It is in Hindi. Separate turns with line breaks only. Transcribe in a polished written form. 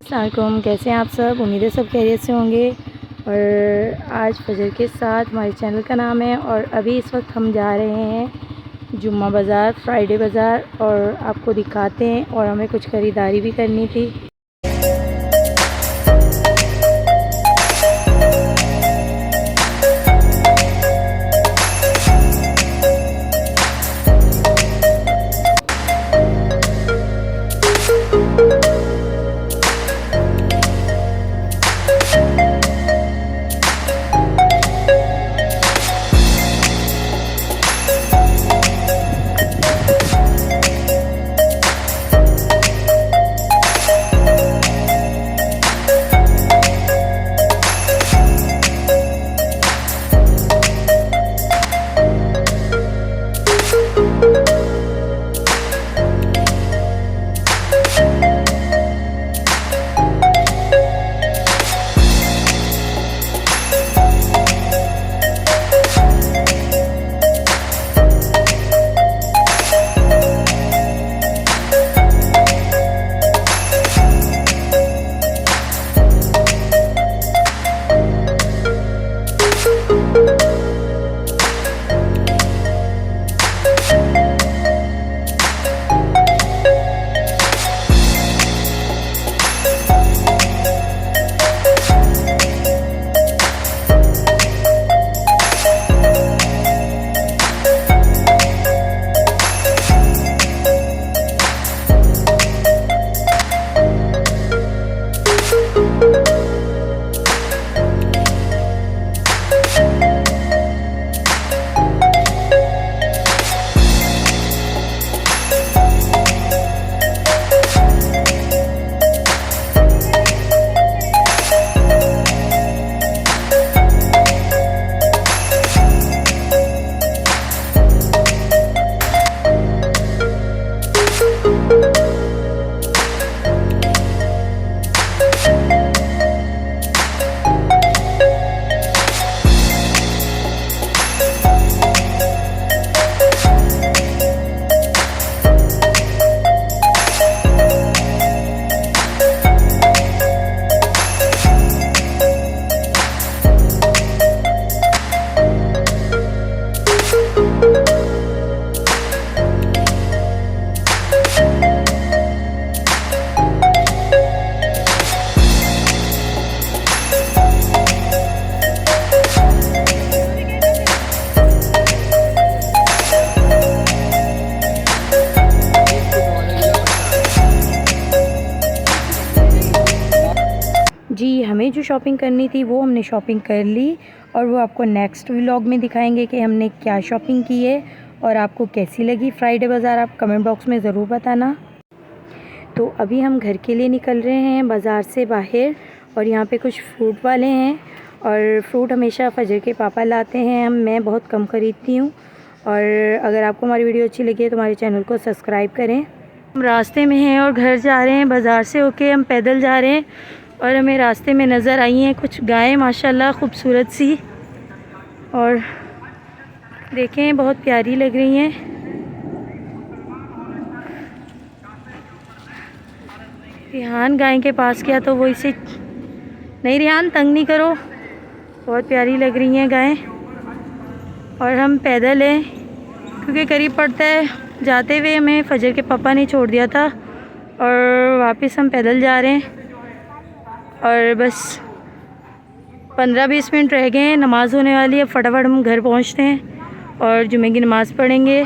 अस्सलामुअलैकुम, कैसे हैं आप सब। उम्मीद है सब खैरियत से होंगे। और आज फजर के साथ हमारे चैनल का नाम है और अभी इस वक्त हम जा रहे हैं जुम्मा बाज़ार, फ्राइडे बाज़ार, और आपको दिखाते हैं। और हमें कुछ ख़रीदारी भी करनी थी। जी, हमें जो शॉपिंग करनी थी वो हमने शॉपिंग कर ली और वो आपको नेक्स्ट व्लॉग में दिखाएंगे कि हमने क्या शॉपिंग की है और आपको कैसी लगी फ्राइडे बाज़ार। आप कमेंट बॉक्स में ज़रूर बताना। तो अभी हम घर के लिए निकल रहे हैं बाज़ार से बाहर, और यहाँ पे कुछ फ्रूट वाले हैं। और फ्रूट हमेशा फजर के पापा लाते हैं, मैं बहुत कम ख़रीदती हूँ। और अगर आपको हमारी वीडियो अच्छी लगी है तो हमारे चैनल को सब्सक्राइब करें। हम रास्ते में हैं और घर जा रहे हैं। बाज़ार से होके हम पैदल जा रहे हैं और हमें रास्ते में नज़र आई हैं कुछ गायें माशाल्लाह खूबसूरत सी, और देखें बहुत प्यारी लग रही हैं। रिहान गाय के पास गया तो वो इसे, नहीं रिहान तंग नहीं करो, बहुत प्यारी लग रही हैं गायें। और हम पैदल हैं क्योंकि करीब पड़ता है। जाते हुए हमें फजर के पापा ने छोड़ दिया था और वापस हम पैदल जा रहे हैं। और बस 15-20 मिनट रह गए हैं, नमाज़ होने वाली है। फटाफट हम घर पहुंचते हैं और जुमे की नमाज़ पढ़ेंगे।